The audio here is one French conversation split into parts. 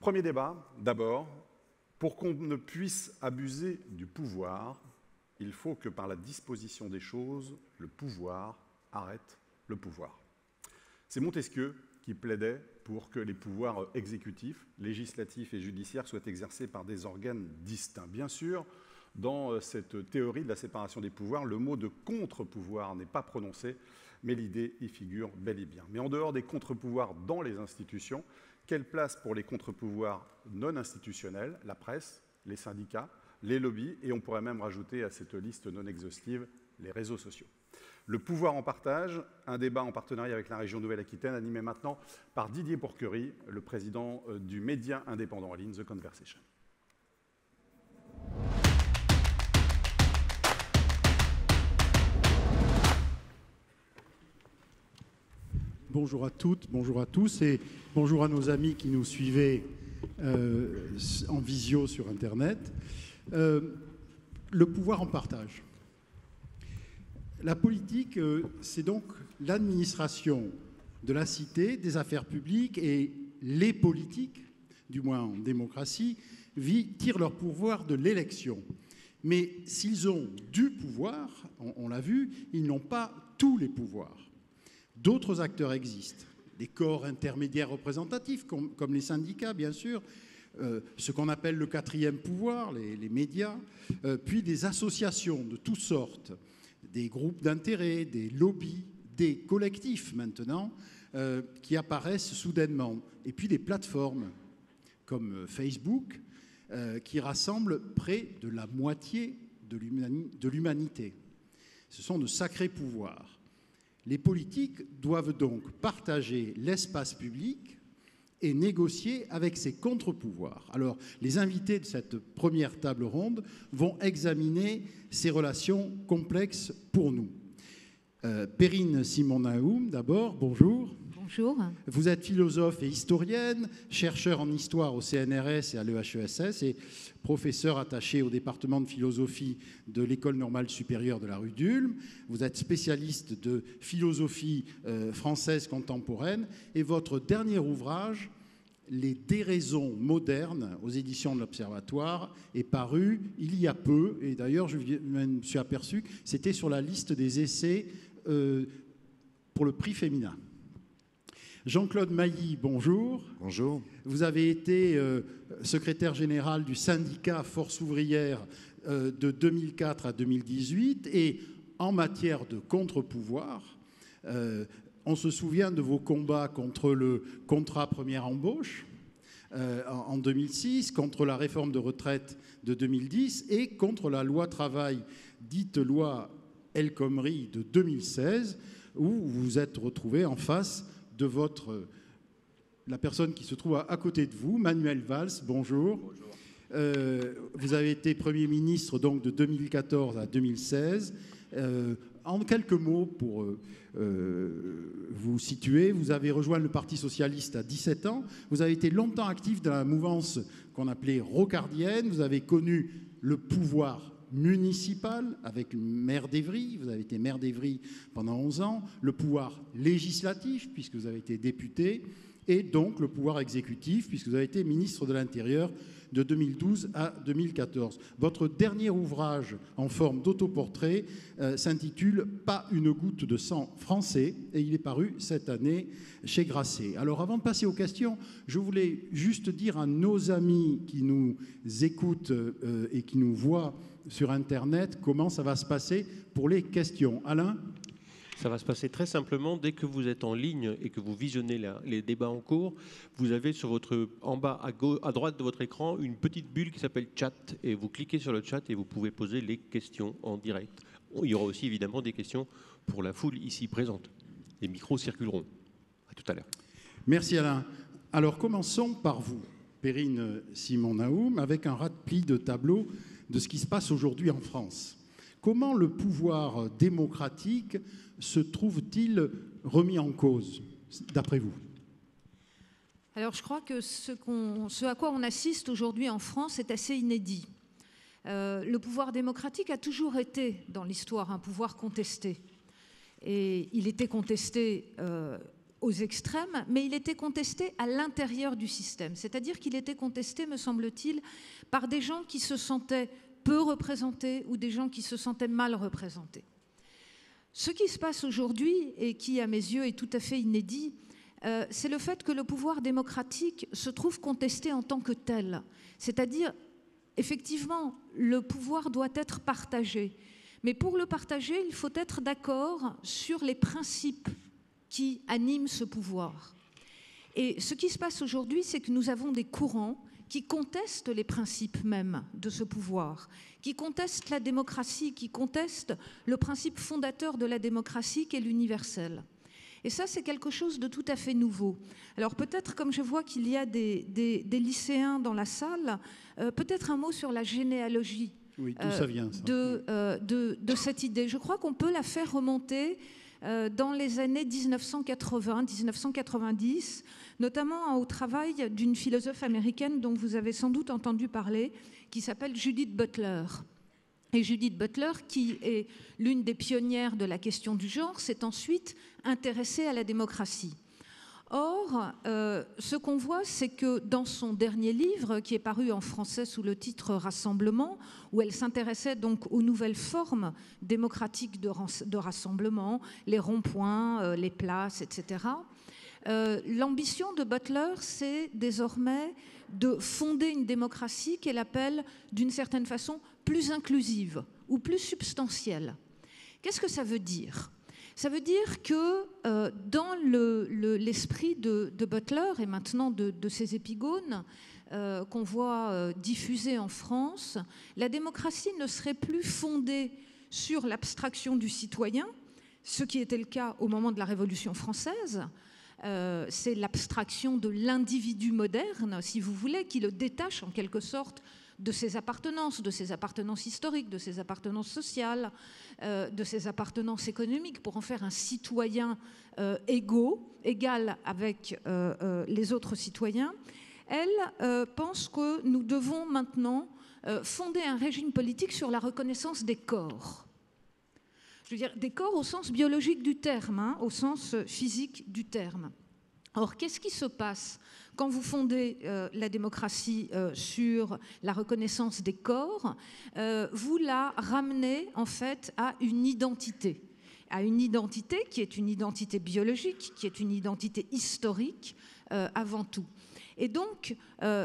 Premier débat, d'abord, pour qu'on ne puisse abuser du pouvoir, il faut que par la disposition des choses, le pouvoir arrête le pouvoir. C'est Montesquieu qui plaidait pour que les pouvoirs exécutifs, législatifs et judiciaires soient exercés par des organes distincts. Bien sûr, dans cette théorie de la séparation des pouvoirs, le mot de contre-pouvoir n'est pas prononcé, mais l'idée y figure bel et bien. Mais en dehors des contre-pouvoirs dans les institutions, quelle place pour les contre-pouvoirs non institutionnels, la presse, les syndicats, les lobbies, et on pourrait même rajouter à cette liste non exhaustive les réseaux sociaux. Le pouvoir en partage, un débat en partenariat avec la région Nouvelle-Aquitaine, animé maintenant par Didier Bourquerie, le président du média indépendant en ligne The Conversation. Bonjour à toutes, bonjour à tous et bonjour à nos amis qui nous suivaient en visio sur Internet. Le pouvoir en partage. La politique, c'est donc l'administration de la cité, des affaires publiques, et les politiques, du moins en démocratie, tirent leur pouvoir de l'élection. Mais s'ils ont du pouvoir, on l'a vu, ils n'ont pas tous les pouvoirs. D'autres acteurs existent, des corps intermédiaires représentatifs, comme les syndicats, bien sûr, ce qu'on appelle le quatrième pouvoir, les médias, puis des associations de toutes sortes, des groupes d'intérêt, des lobbies, des collectifs maintenant, qui apparaissent soudainement, et puis des plateformes comme Facebook, qui rassemblent près de la moitié de l'humanité. Ce sont de sacrés pouvoirs. Les politiques doivent donc partager l'espace public et négocier avec ces contre-pouvoirs. Alors, les invités de cette première table ronde vont examiner ces relations complexes pour nous. Perrine Simon-Naoum, d'abord, bonjour. Bonjour. Vous êtes philosophe et historienne, chercheur en histoire au CNRS et à l'EHESS et professeur attaché au département de philosophie de l'École normale supérieure de la rue d'Ulm. Vous êtes spécialiste de philosophie française contemporaine et votre dernier ouvrage, Les déraisons modernes, aux éditions de l'Observatoire, est paru il y a peu. Et d'ailleurs, je me suis aperçu que c'était sur la liste des essais pour le prix Féminin. Jean-Claude Mailly, bonjour. Bonjour. Vous avez été secrétaire général du syndicat Force ouvrière de 2004 à 2018 et en matière de contre-pouvoir, on se souvient de vos combats contre le contrat première embauche en 2006, contre la réforme de retraite de 2010 et contre la loi travail, dite loi El Khomri de 2016, où vous vous êtes retrouvé en face de la personne qui se trouve à côté de vous, Manuel Valls, bonjour. Bonjour. Vous avez été Premier ministre donc de 2014 à 2016. En quelques mots, pour vous situer, vous avez rejoint le Parti socialiste à 17 ans. Vous avez été longtemps actif dans la mouvance qu'on appelait rocardienne. Vous avez connu le pouvoir municipal avec le maire d'Évry, vous avez été maire d'Évry pendant 11 ans, le pouvoir législatif puisque vous avez été député et donc le pouvoir exécutif puisque vous avez été ministre de l'Intérieur de 2012 à 2014. Votre dernier ouvrage en forme d'autoportrait s'intitule « Pas une goutte de sang français » et il est paru cette année chez Grasset. Alors avant de passer aux questions, je voulais juste dire à nos amis qui nous écoutent et qui nous voient sur Internet comment ça va se passer pour les questions. Alain ? Ça va se passer très simplement. Dès que vous êtes en ligne et que vous visionnez les débats en cours, vous avez en bas à droite de votre écran une petite bulle qui s'appelle chat et vous cliquez sur le chat et vous pouvez poser les questions en direct. Il y aura aussi évidemment des questions pour la foule ici présente. Les micros circuleront. À tout à l'heure. Merci Alain. Alors commençons par vous, Perrine Simon-Naoum, avec un rapide de tableau de ce qui se passe aujourd'hui en France. Comment le pouvoir démocratique se trouve-t-il remis en cause, d'après vous ? Alors je crois que ce à quoi on assiste aujourd'hui en France est assez inédit. Le pouvoir démocratique a toujours été dans l'histoire un pouvoir contesté. Et il était contesté aux extrêmes, mais il était contesté à l'intérieur du système. C'est-à-dire qu'il était contesté, me semble-t-il, par des gens qui se sentaient peu représentés ou des gens qui se sentaient mal représentés. Ce qui se passe aujourd'hui, et qui, à mes yeux, est tout à fait inédit, c'est le fait que le pouvoir démocratique se trouve contesté en tant que tel. C'est-à-dire, effectivement, le pouvoir doit être partagé. Mais pour le partager, il faut être d'accord sur les principes qui animent ce pouvoir. Et ce qui se passe aujourd'hui, c'est que nous avons des courants qui contestent les principes mêmes de ce pouvoir, qui contestent la démocratie, qui contestent le principe fondateur de la démocratie qui est l'universel. Et ça, c'est quelque chose de tout à fait nouveau. Alors peut-être, comme je vois qu'il y a des lycéens dans la salle, peut-être un mot sur la généalogie. Oui, d'où ça vient, ça. De cette idée. Je crois qu'on peut la faire remonter dans les années 1980-1990, notamment au travail d'une philosophe américaine dont vous avez sans doute entendu parler, qui s'appelle Judith Butler. Et Judith Butler, qui est l'une des pionnières de la question du genre, s'est ensuite intéressée à la démocratie. Or, ce qu'on voit, c'est que dans son dernier livre, qui est paru en français sous le titre « Rassemblement », où elle s'intéressait donc aux nouvelles formes démocratiques de rassemblement, les ronds-points, les places, etc., l'ambition de Butler, c'est désormais de fonder une démocratie qu'elle appelle, d'une certaine façon, plus inclusive ou plus substantielle. Qu'est-ce que ça veut dire ? Ça veut dire que dans l'esprit de Butler et maintenant de ses épigones qu'on voit diffusés en France, la démocratie ne serait plus fondée sur l'abstraction du citoyen, ce qui était le cas au moment de la Révolution française. C'est l'abstraction de l'individu moderne, si vous voulez, qui le détache en quelque sorte de ses appartenances historiques, de ses appartenances sociales, de ses appartenances économiques, pour en faire un citoyen égal avec les autres citoyens. Elle pense que nous devons maintenant fonder un régime politique sur la reconnaissance des corps. Je veux dire, des corps au sens biologique du terme, hein, au sens physique du terme. Or, qu'est-ce qui se passe quand vous fondez la démocratie sur la reconnaissance des corps? Vous la ramenez en fait à une identité qui est une identité biologique, qui est une identité historique avant tout. Et donc,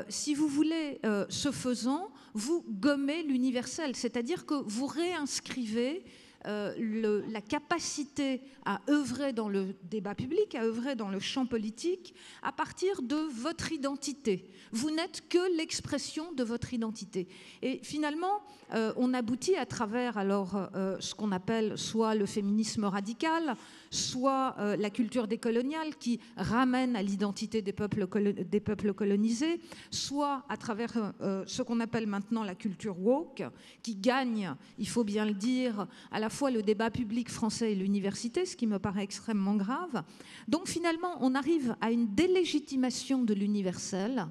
si vous voulez, ce faisant, vous gommez l'universel, c'est-à-dire que vous réinscrivez la capacité à œuvrer dans le débat public, à œuvrer dans le champ politique, à partir de votre identité. Vous n'êtes que l'expression de votre identité. Et finalement, on aboutit à travers alors ce qu'on appelle soit le féminisme radical, soit la culture décoloniale qui ramène à l'identité des peuples colonisés, soit à travers ce qu'on appelle maintenant la culture woke, qui gagne, il faut bien le dire, à la fois le débat public français et l'université, ce qui me paraît extrêmement grave. Donc finalement, on arrive à une délégitimation de l'universel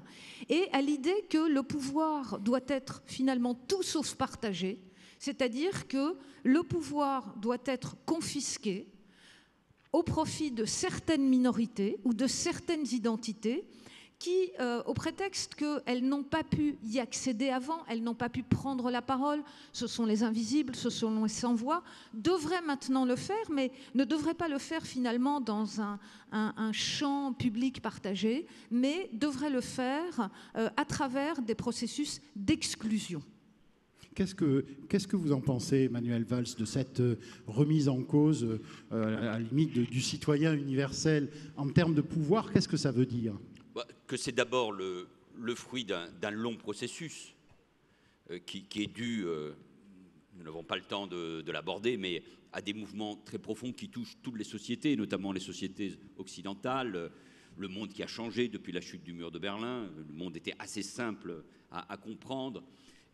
et à l'idée que le pouvoir doit être finalement tout sauf partagé, c'est-à-dire que le pouvoir doit être confisqué au profit de certaines minorités ou de certaines identités qui, au prétexte qu'elles n'ont pas pu y accéder avant, elles n'ont pas pu prendre la parole, ce sont les invisibles, ce sont les sans-voix, devraient maintenant le faire, mais ne devraient pas le faire finalement dans un champ public partagé, mais devraient le faire à travers des processus d'exclusion. Qu'est-ce que vous en pensez, Emmanuel Valls, de cette remise en cause, à la limite du citoyen universel en termes de pouvoir? Qu'est-ce que ça veut dire? Que c'est d'abord le fruit d'un long processus qui est dû, nous n'avons pas le temps de l'aborder, mais à des mouvements très profonds qui touchent toutes les sociétés, notamment les sociétés occidentales, le monde qui a changé depuis la chute du mur de Berlin. Le monde était assez simple à comprendre.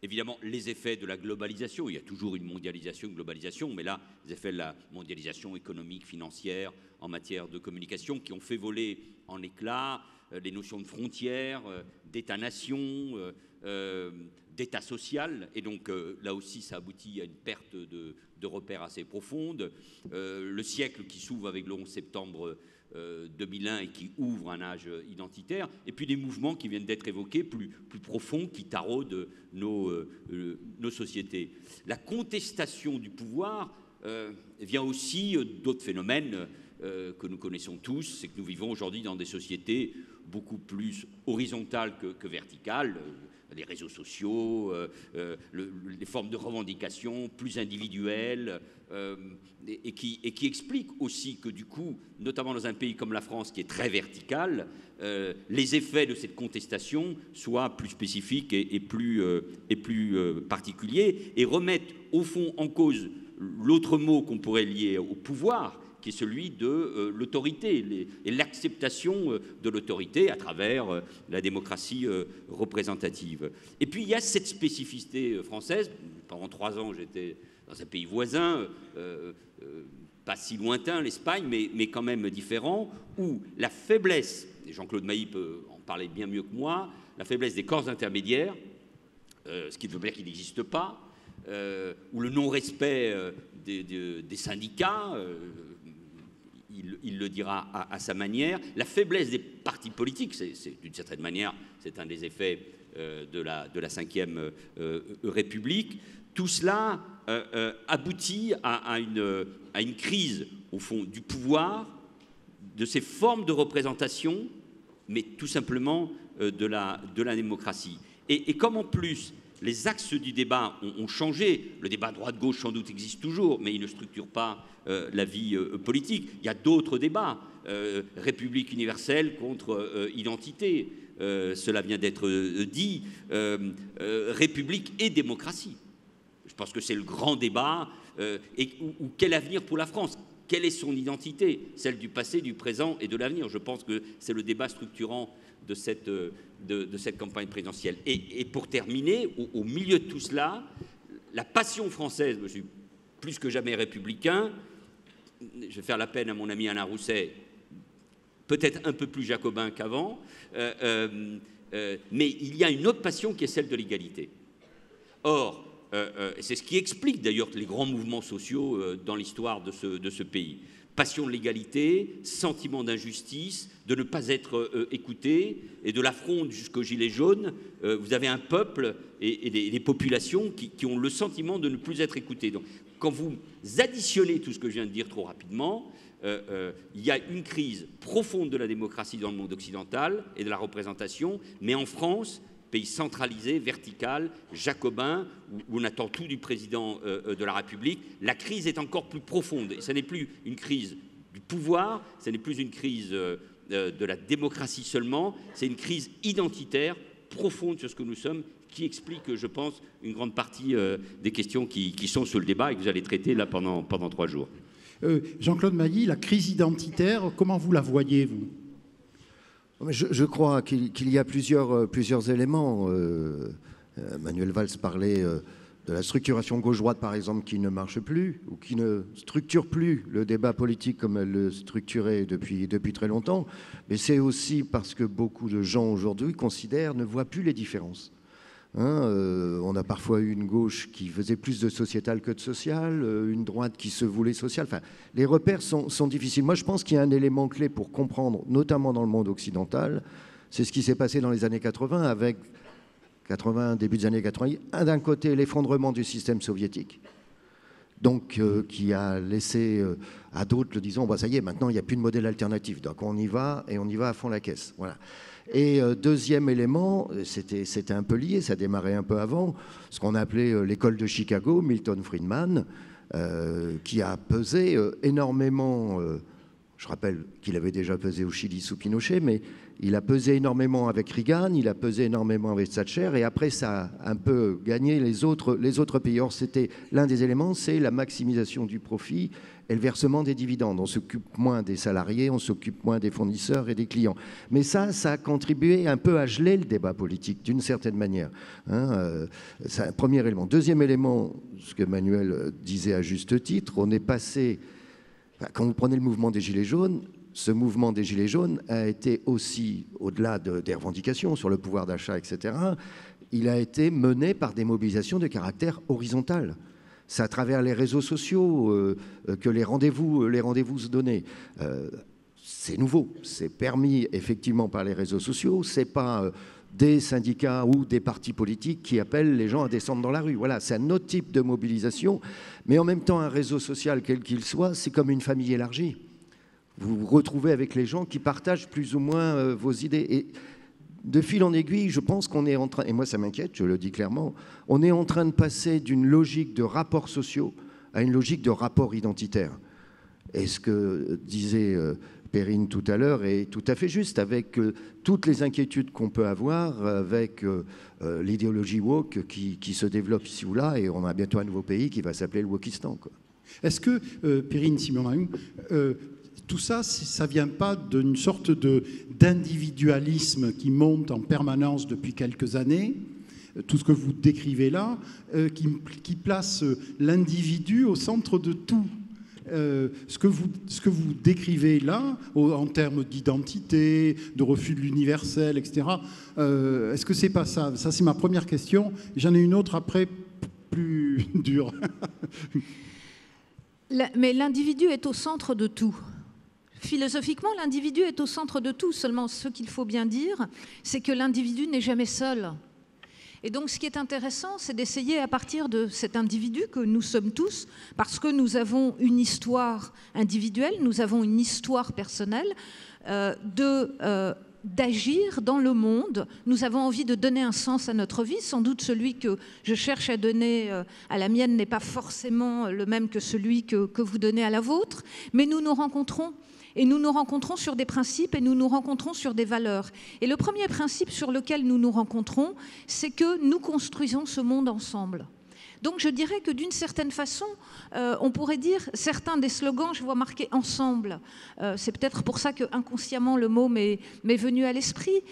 Évidemment, les effets de la globalisation, il y a toujours une mondialisation, une globalisation, mais là, les effets de la mondialisation économique, financière, en matière de communication, qui ont fait voler en éclats les notions de frontières, d'État-nation, d'état social, et donc là aussi ça aboutit à une perte de repères assez profonde. Le siècle qui s'ouvre avec le 11 septembre 2001 et qui ouvre un âge identitaire, et puis des mouvements qui viennent d'être évoqués, plus profonds, qui taraudent nos sociétés. La contestation du pouvoir vient aussi d'autres phénomènes que nous connaissons tous, c'est que nous vivons aujourd'hui dans des sociétés beaucoup plus horizontales que verticales, les réseaux sociaux, les formes de revendication plus individuelles, et qui expliquent aussi que du coup, notamment dans un pays comme la France qui est très vertical, les effets de cette contestation soient plus spécifiques et plus particuliers, et remettent au fond en cause l'autre mot qu'on pourrait lier au pouvoir, qui est celui de l'autorité et l'acceptation de l'autorité à travers la démocratie représentative. Et puis il y a cette spécificité française. Pendant 3 ans, j'étais dans un pays voisin, pas si lointain, l'Espagne, mais quand même différent, où la faiblesse, et Jean-Claude Mailly peut en parler bien mieux que moi, la faiblesse des corps intermédiaires, ce qui veut dire qu'il n'existe pas, ou le non-respect des syndicats, il le dira à sa manière, la faiblesse des partis politiques, c'est d'une certaine manière, c'est un des effets de la Ve République. Tout cela aboutit à une crise, au fond, du pouvoir, de ses formes de représentation, mais tout simplement de la démocratie. Et comme en plus les axes du débat ont changé, le débat droite-gauche sans doute existe toujours, mais il ne structure pas la vie politique. Il y a d'autres débats, République universelle contre identité, cela vient d'être dit, République et démocratie. Je pense que c'est le grand débat, ou quel avenir pour la France ? Quelle est son identité ? Celle du passé, du présent et de l'avenir. Je pense que c'est le débat structurant de cette campagne présidentielle. Et pour terminer, au milieu de tout cela, la passion française, je suis plus que jamais républicain, je vais faire la peine à mon ami Alain Rousset, peut-être un peu plus jacobin qu'avant, mais il y a une autre passion qui est celle de l'égalité. Or, c'est ce qui explique d'ailleurs les grands mouvements sociaux dans l'histoire de ce pays. Passion de l'égalité, sentiment d'injustice, de ne pas être écouté, et de la fronde jusqu'aux gilets jaunes, vous avez un peuple et des populations qui ont le sentiment de ne plus être écoutés. Donc, quand vous additionnez tout ce que je viens de dire trop rapidement, il y a une crise profonde de la démocratie dans le monde occidental et de la représentation, mais en France, pays centralisé, vertical, jacobin, où on attend tout du président de la République, la crise est encore plus profonde. Et ce n'est plus une crise du pouvoir, ce n'est plus une crise de la démocratie seulement, c'est une crise identitaire profonde sur ce que nous sommes, qui explique, je pense, une grande partie des questions qui sont sur le débat et que vous allez traiter là pendant 3 jours. Jean-Claude Mailly, la crise identitaire, comment vous la voyez, vous ? Je crois qu'il y a plusieurs éléments. Manuel Valls parlait de la structuration gauche-droite, par exemple, qui ne marche plus ou qui ne structure plus le débat politique comme elle le structurait depuis très longtemps. Mais c'est aussi parce que beaucoup de gens aujourd'hui ne voient plus les différences. On a parfois eu une gauche qui faisait plus de sociétal que de social, une droite qui se voulait sociale. Enfin, les repères sont difficiles. Moi, je pense qu'il y a un élément clé pour comprendre, notamment dans le monde occidental, c'est ce qui s'est passé dans les années 80, avec 80, début des années 80, d'un côté l'effondrement du système soviétique, donc qui a laissé à d'autres le disant, ça y est, maintenant il n'y a plus de modèle alternatif, donc on y va et on y va à fond la caisse. Voilà. Et deuxième élément, c'était un peu lié, ça démarrait un peu avant, ce qu'on appelait l'école de Chicago, Milton Friedman, qui a pesé énormément, je rappelle qu'il avait déjà pesé au Chili sous Pinochet, mais il a pesé énormément avec Reagan, il a pesé énormément avec Thatcher, et après ça a un peu gagné les autres pays. Or, c'était l'un des éléments, c'est la maximisation du profit et le versement des dividendes. On s'occupe moins des salariés, on s'occupe moins des fournisseurs et des clients. Mais ça a contribué un peu à geler le débat politique, d'une certaine manière. C'est un premier élément. Deuxième élément, ce que Manuel disait à juste titre, on est passé... Quand vous prenez le mouvement des Gilets jaunes, ce mouvement des Gilets jaunes a été aussi, au-delà des revendications sur le pouvoir d'achat, etc., il a été mené par des mobilisations de caractère horizontal. C'est à travers les réseaux sociaux que les rendez-vous se donnaient. C'est nouveau, c'est permis effectivement par les réseaux sociaux, c'est pas des syndicats ou des partis politiques qui appellent les gens à descendre dans la rue. Voilà, c'est un autre type de mobilisation, mais en même temps, un réseau social, quel qu'il soit, c'est comme une famille élargie. Vous vous retrouvez avec les gens qui partagent plus ou moins vos idées. Et de fil en aiguille, je pense qu'on est en train, et moi ça m'inquiète, je le dis clairement, on est en train de passer d'une logique de rapports sociaux à une logique de rapports identitaires. Et ce que disait Perrine tout à l'heure est tout à fait juste, avec toutes les inquiétudes qu'on peut avoir, avec l'idéologie woke qui se développe ici ou là, et on a bientôt un nouveau pays qui va s'appeler le Wokistan, quoi. Est-ce que, Perrine Simon-Mahon, tout ça, ça ne vient pas d'une sorte d'individualisme qui monte en permanence depuis quelques années, tout ce que vous décrivez là, qui place l'individu au centre de tout? Ce que vous décrivez là, en termes d'identité, de refus de l'universel, etc., est-ce que c'est pas ça? Ça, c'est ma première question. J'en ai une autre après, plus dure. Mais l'individu est au centre de tout. Philosophiquement, l'individu est au centre de tout. Seulement, ce qu'il faut bien dire, c'est que l'individu n'est jamais seul. Et donc, ce qui est intéressant, c'est d'essayer, à partir de cet individu que nous sommes tous, parce que nous avons une histoire individuelle, nous avons une histoire personnelle, d'agir dans le monde. Nous avons envie de donner un sens à notre vie. Sans doute celui que je cherche à donner à la mienne n'est pas forcément le même que celui que vous donnez à la vôtre, mais nous nous rencontrons. Et nous nous rencontrons sur des principes et nous nous rencontrons sur des valeurs. Et le premier principe sur lequel nous nous rencontrons, c'est que nous construisons ce monde ensemble. Donc je dirais que d'une certaine façon, on pourrait dire, certains des slogans, je vois marqué « ensemble ». C'est peut-être pour ça que inconsciemment le mot m'est venu à l'esprit.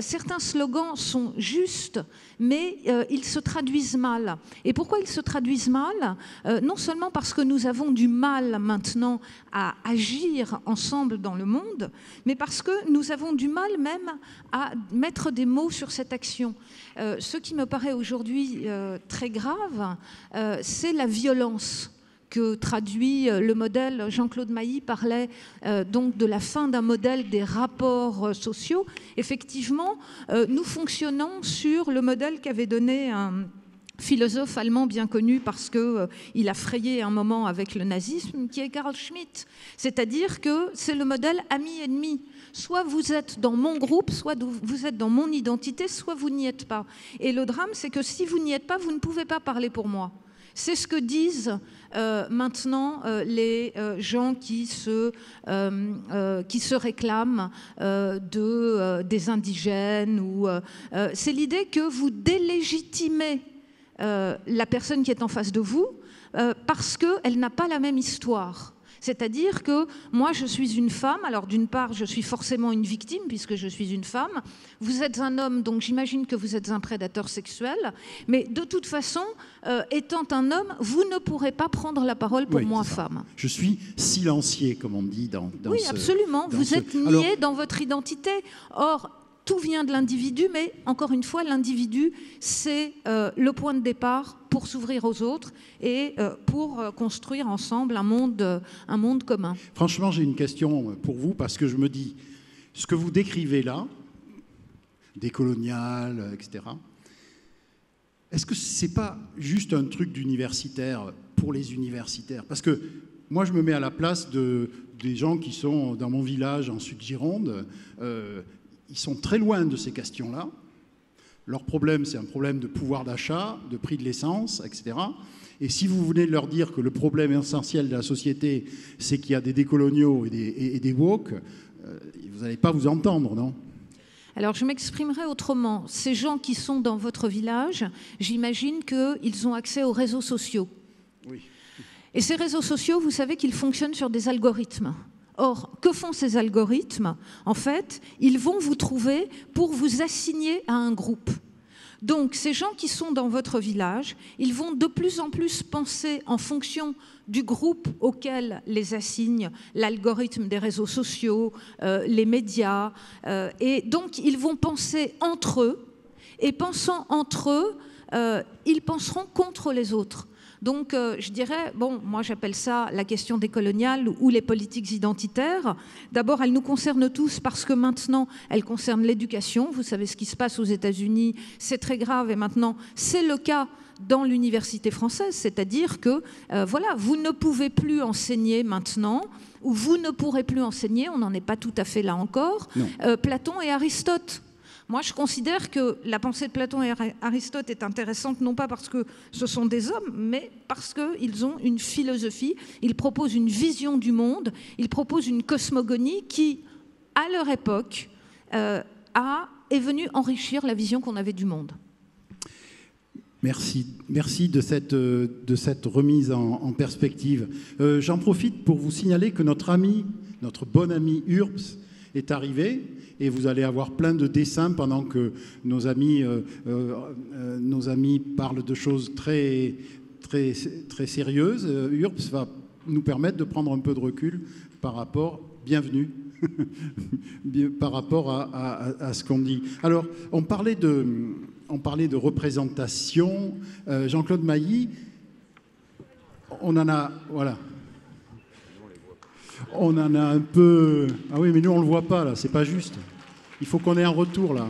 Certains slogans sont justes, mais ils se traduisent mal. Et pourquoi ils se traduisent mal? Non seulement parce que nous avons du mal maintenant à agir ensemble dans le monde, mais parce que nous avons du mal même à mettre des mots sur cette action. Ce qui me paraît aujourd'hui très grave, c'est la violence que traduit le modèle. Jean-Claude Mailly parlait donc de la fin d'un modèle des rapports sociaux. Effectivement, nous fonctionnons sur le modèle qu'avait donné un philosophe allemand bien connu parce qu'il a frayé un moment avec le nazisme, qui est Carl Schmitt. C'est-à-dire que c'est le modèle ami-ennemi. Soit vous êtes dans mon groupe, soit vous êtes dans mon identité, soit vous n'y êtes pas. Et le drame, c'est que si vous n'y êtes pas, vous ne pouvez pas parler pour moi. C'est ce que disent maintenant les gens qui se réclament des indigènes. C'est l'idée que vous délégitimez la personne qui est en face de vous parce qu'elle n'a pas la même histoire. C'est-à-dire que moi, je suis une femme. Alors, d'une part, je suis forcément une victime puisque je suis une femme. Vous êtes un homme, donc j'imagine que vous êtes un prédateur sexuel. Mais de toute façon, étant un homme, vous ne pourrez pas prendre la parole pour moi, femme. Je suis silencié, comme on dit dans oui, absolument. Vous êtes nié dans votre identité. Or, tout vient de l'individu, mais encore une fois, l'individu, c'est le point de départ pour s'ouvrir aux autres et pour construire ensemble un monde commun. Franchement, j'ai une question pour vous, parce que je me dis, ce que vous décrivez là, décolonial, etc., est-ce que ce n'est pas juste un truc d'universitaire pour les universitaires? Parce que moi, je me mets à la place des gens qui sont dans mon village en Sud-Gironde. Ils sont très loin de ces questions-là. Leur problème, c'est un problème de pouvoir d'achat, de prix de l'essence, etc. Et si vous venez de leur dire que le problème essentiel de la société, c'est qu'il y a des décoloniaux et des woke, vous n'allez pas vous entendre, non? Alors, je m'exprimerai autrement. Ces gens qui sont dans votre village, j'imagine qu'ils ont accès aux réseaux sociaux. Oui. Et ces réseaux sociaux, vous savez qu'ils fonctionnent sur des algorithmes. Or, que font ces algorithmes? En fait, ils vont vous trouver pour vous assigner à un groupe. Donc, ces gens qui sont dans votre village, ils vont de plus en plus penser en fonction du groupe auquel les assigne l'algorithme des réseaux sociaux, les médias. Et donc, ils vont penser entre eux. et pensant entre eux, ils penseront contre les autres. Donc je dirais, bon, moi j'appelle ça la question décoloniale ou les politiques identitaires. D'abord, elles nous concernent tous parce que maintenant, elles concernent l'éducation. Vous savez ce qui se passe aux États-Unis, c'est très grave et maintenant, c'est le cas dans l'université française, c'est-à-dire que voilà, vous ne pouvez plus enseigner maintenant, ou vous ne pourrez plus enseigner, on n'en est pas tout à fait là encore, Platon et Aristote. Moi, je considère que la pensée de Platon et Aristote est intéressante, non pas parce que ce sont des hommes, mais parce qu'ils ont une philosophie, ils proposent une vision du monde, ils proposent une cosmogonie qui, à leur époque, est venue enrichir la vision qu'on avait du monde. Merci de cette remise en perspective. J'en profite pour vous signaler que notre bon ami Urbs est arrivé et vous allez avoir plein de dessins pendant que nos amis parlent de choses très, très, très sérieuses. Urbs va nous permettre de prendre un peu de recul par rapport, bienvenue, par rapport à ce qu'on dit. Alors, on parlait de représentation. Jean-Claude Mailly, on en a, voilà. On en a un peu... Ah oui, mais nous, on ne le voit pas, là, c'est pas juste. Il faut qu'on ait un retour, là.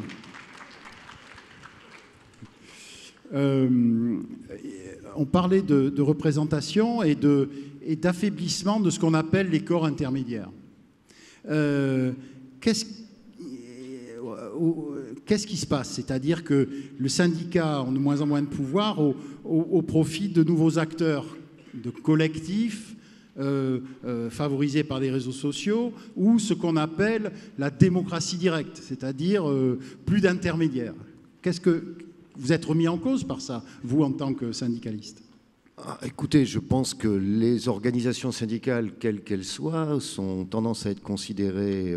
On parlait de représentation et d'affaiblissement de ce qu'on appelle les corps intermédiaires. Qu'est-ce qui se passe? C'est-à-dire que le syndicat a de moins en moins de pouvoir au profit de nouveaux acteurs, de collectifs favorisés par les réseaux sociaux, ou ce qu'on appelle la démocratie directe, c'est-à-dire plus d'intermédiaires. Qu'est-ce que vous êtes remis en cause par ça, vous, en tant que syndicaliste? Écoutez, je pense que les organisations syndicales, quelles qu'elles soient, ont tendance à être considérées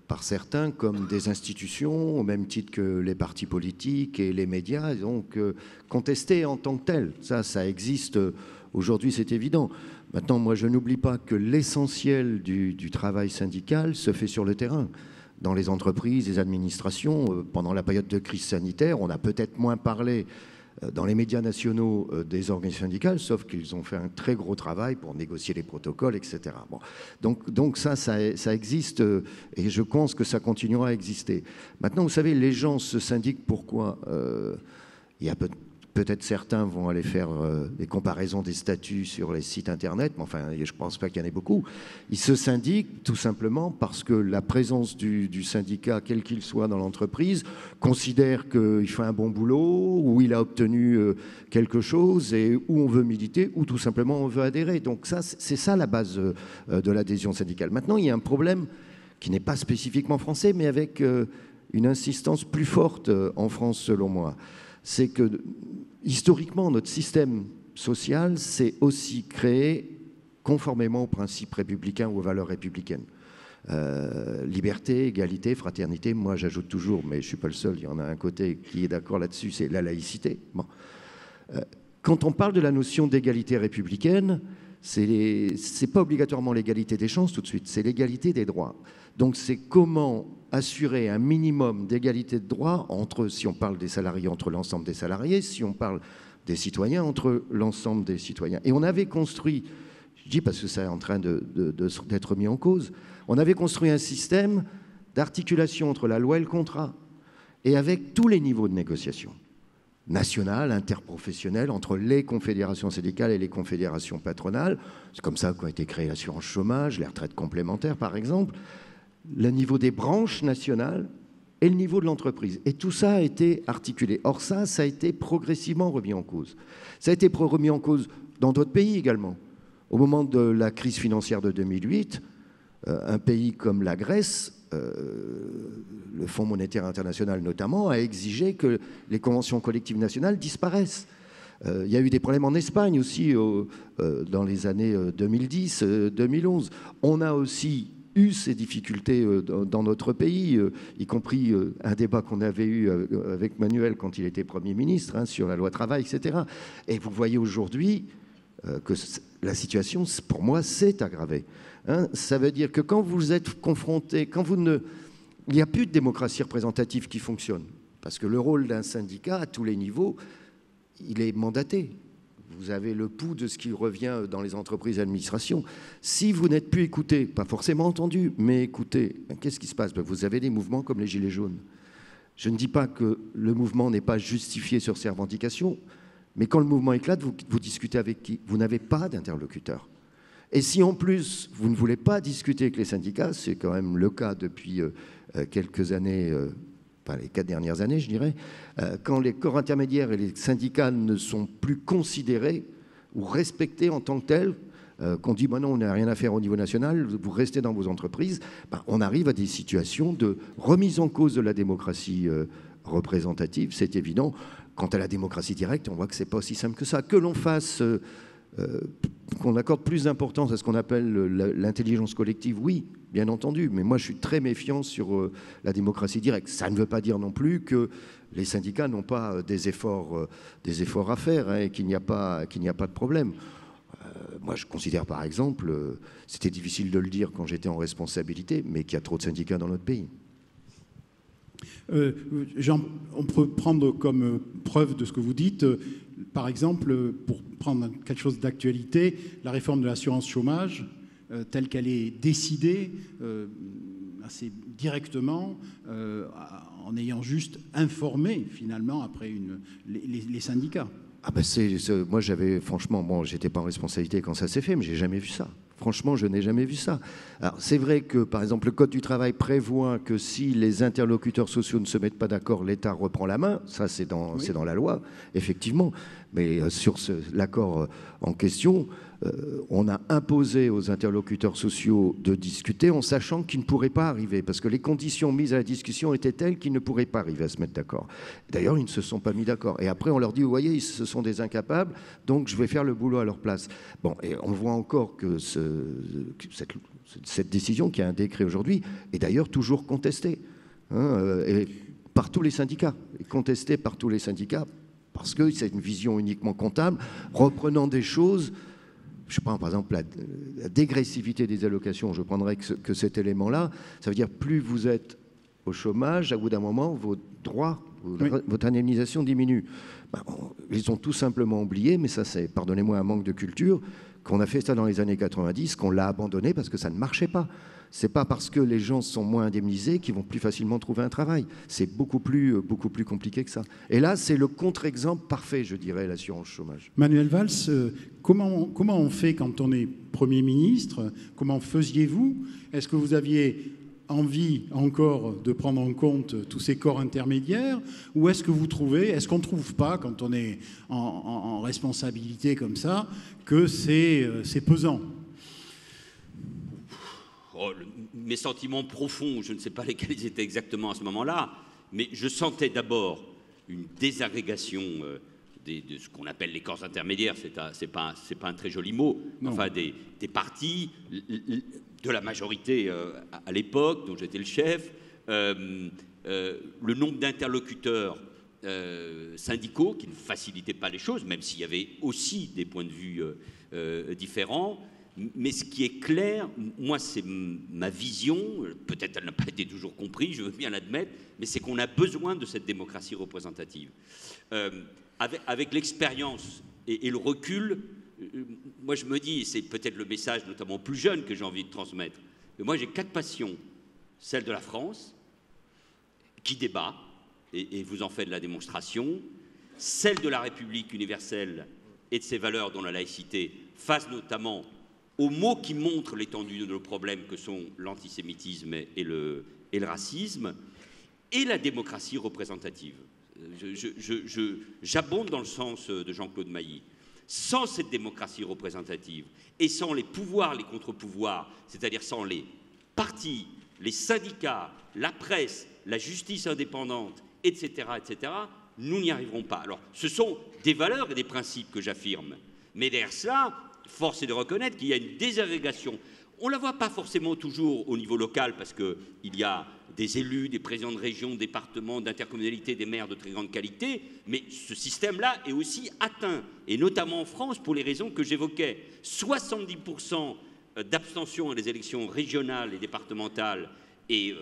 par certains comme des institutions, au même titre que les partis politiques et les médias, donc contestées en tant que telles. Ça existe aujourd'hui, c'est évident. Maintenant, moi, je n'oublie pas que l'essentiel du travail syndical se fait sur le terrain. Dans les entreprises, les administrations, pendant la période de crise sanitaire, on a peut-être moins parlé dans les médias nationaux des organisations syndicales, sauf qu'ils ont fait un très gros travail pour négocier les protocoles, etc. Bon. Donc ça existe et je pense que ça continuera à exister. Maintenant, vous savez, les gens se syndiquent pourquoi il y a peut-être certains vont aller faire des comparaisons des statuts sur les sites internet, mais enfin, je ne pense pas qu'il y en ait beaucoup. Ils se syndiquent tout simplement parce que la présence du syndicat, quel qu'il soit dans l'entreprise, considère qu'il fait un bon boulot, ou il a obtenu quelque chose, et où on veut militer, ou tout simplement on veut adhérer. Donc ça, c'est ça la base de l'adhésion syndicale. Maintenant, il y a un problème qui n'est pas spécifiquement français, mais avec une insistance plus forte en France, selon moi. C'est que historiquement, notre système social s'est aussi créé conformément aux principes républicains ou aux valeurs républicaines. Liberté, égalité, fraternité, moi j'ajoute toujours, mais je ne suis pas le seul, il y en a un côté qui est d'accord là-dessus, c'est la laïcité. Bon. Quand on parle de la notion d'égalité républicaine, c'est pas obligatoirement l'égalité des chances tout de suite, c'est l'égalité des droits. Donc c'est comment assurer un minimum d'égalité de droits entre, si on parle des salariés, entre l'ensemble des salariés, si on parle des citoyens, entre l'ensemble des citoyens. Et on avait construit, je dis parce que c'est en train d'être mis en cause, on avait construit un système d'articulation entre la loi et le contrat, et avec tous les niveaux de négociation, nationale, interprofessionnelle, entre les confédérations syndicales et les confédérations patronales. C'est comme ça qu'a été créée l'assurance chômage, les retraites complémentaires par exemple, le niveau des branches nationales et le niveau de l'entreprise. Et tout ça a été articulé. Or ça a été progressivement remis en cause. Ça a été remis en cause dans d'autres pays également. Au moment de la crise financière de 2008, un pays comme la Grèce, le Fonds monétaire international notamment, a exigé que les conventions collectives nationales disparaissent. Il y a eu des problèmes en Espagne aussi dans les années 2010-2011. On a aussi eu ces difficultés dans notre pays, y compris un débat qu'on avait eu avec Manuel quand il était Premier ministre sur la loi travail, etc. Et vous voyez aujourd'hui que la situation, pour moi, s'est aggravée. Ça veut dire que quand vous êtes confronté, il n'y a plus de démocratie représentative qui fonctionne. Parce que le rôle d'un syndicat, à tous les niveaux, il est mandaté. Vous avez le pouls de ce qui revient dans les entreprises et administrations. Si vous n'êtes plus écouté, pas forcément entendu, mais écouté, qu'est-ce qui se passe? Vous avez des mouvements comme les Gilets jaunes. Je ne dis pas que le mouvement n'est pas justifié sur ses revendications, mais quand le mouvement éclate, vous discutez avec qui? Vous n'avez pas d'interlocuteur. Et si en plus, vous ne voulez pas discuter avec les syndicats, c'est quand même le cas depuis quelques années, enfin les 4 dernières années, je dirais, quand les corps intermédiaires et les syndicats ne sont plus considérés ou respectés en tant que tels, qu'on dit non, on n'a rien à faire au niveau national, vous restez dans vos entreprises, on arrive à des situations de remise en cause de la démocratie représentative, c'est évident. Quant à la démocratie directe, on voit que ce n'est pas aussi simple que ça. Que l'on fasse, qu'on accorde plus d'importance à ce qu'on appelle l'intelligence collective, oui, bien entendu, mais moi je suis très méfiant sur la démocratie directe. Ça ne veut pas dire non plus que les syndicats n'ont pas des efforts à faire, et qu'il n'y a pas de problème. Moi je considère par exemple, c'était difficile de le dire quand j'étais en responsabilité, mais qu'il y a trop de syndicats dans notre pays. On peut prendre comme preuve de ce que vous dites, par exemple, pour prendre quelque chose d'actualité, la réforme de l'assurance chômage, telle qu'elle est décidée assez directement, en ayant juste informé finalement après les syndicats. Moi franchement, j'étais pas en responsabilité quand ça s'est fait, mais j'ai jamais vu ça. Franchement, je n'ai jamais vu ça. Alors, c'est vrai que, par exemple, le Code du travail prévoit que si les interlocuteurs sociaux ne se mettent pas d'accord, l'État reprend la main. Ça, c'est dans la loi, effectivement. Mais sur l'accord en question, on a imposé aux interlocuteurs sociaux de discuter en sachant qu'ils ne pourraient pas arriver, parce que les conditions mises à la discussion étaient telles qu'ils ne pourraient pas arriver à se mettre d'accord. D'ailleurs, ils ne se sont pas mis d'accord. Et après, on leur dit, vous voyez, ce sont des incapables, donc je vais faire le boulot à leur place. Bon, et on voit encore que cette décision, qui a un décret aujourd'hui, est d'ailleurs toujours contestée, et par tous les syndicats, contestée par tous les syndicats, parce que c'est une vision uniquement comptable, reprenant des choses. Je prends par exemple la dégressivité des allocations, je prendrais que cet élément-là, ça veut dire plus vous êtes au chômage, à bout d'un moment, vos droits, votre indemnisation diminue. Ils ont tout simplement oublié, mais ça c'est, pardonnez-moi, un manque de culture, qu'on a fait ça dans les années 90, qu'on l'a abandonné parce que ça ne marchait pas. C'est pas parce que les gens sont moins indemnisés qu'ils vont plus facilement trouver un travail. C'est beaucoup plus compliqué que ça. Et là, c'est le contre-exemple parfait, je dirais, l'assurance chômage. Manuel Valls, comment on fait quand on est Premier ministre? Comment faisiez-vous? Est-ce que vous aviez envie encore de prendre en compte tous ces corps intermédiaires? Ou est-ce qu'on ne trouve pas, quand on est en responsabilité comme ça, que c'est pesant? Mes sentiments profonds, je ne sais pas lesquels ils étaient exactement à ce moment-là, mais je sentais d'abord une désagrégation de ce qu'on appelle les corps intermédiaires, c'est pas un très joli mot, enfin des partis, de la majorité à l'époque, dont j'étais le chef, le nombre d'interlocuteurs syndicaux qui ne facilitaient pas les choses, même s'il y avait aussi des points de vue différents. Mais ce qui est clair, moi c'est ma vision, peut-être elle n'a pas été toujours comprise, je veux bien l'admettre, mais c'est qu'on a besoin de cette démocratie représentative. Avec l'expérience et le recul, moi je me dis, c'est peut-être le message notamment aux plus jeunes que j'ai envie de transmettre, que moi j'ai 4 passions, celle de la France, qui débat, et vous en faites de la démonstration, celle de la République universelle et de ses valeurs dont la laïcité, face notamment aux mots qui montrent l'étendue de nos problèmes que sont l'antisémitisme et le racisme, et la démocratie représentative. J'abonde dans le sens de Jean-Claude Mailly. Sans cette démocratie représentative et sans les pouvoirs, les contre-pouvoirs, c'est-à-dire sans les partis, les syndicats, la presse, la justice indépendante, etc., nous n'y arriverons pas. Alors, ce sont des valeurs et des principes que j'affirme, mais derrière cela, force est de reconnaître qu'il y a une désagrégation. On ne la voit pas forcément toujours au niveau local, parce qu'il y a des élus, des présidents de région, de départements, d'intercommunalités, des maires de très grande qualité, mais ce système-là est aussi atteint, et notamment en France, pour les raisons que j'évoquais. 70% d'abstention à des élections régionales et départementales et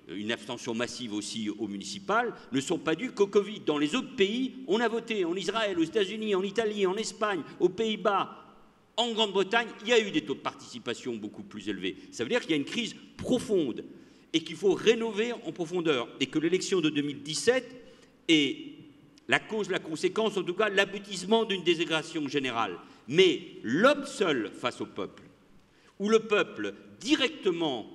une abstention massive aussi au municipal, ne sont pas dues qu'au Covid. Dans les autres pays, on a voté. En Israël, aux États-Unis, en Italie, en Espagne, aux Pays-Bas, en Grande-Bretagne, il y a eu des taux de participation beaucoup plus élevés. Ça veut dire qu'il y a une crise profonde et qu'il faut rénover en profondeur. Et que l'élection de 2017 est la cause, la conséquence, en tout cas l'aboutissement d'une désintégration générale. Mais l'homme seul face au peuple, ou le peuple directement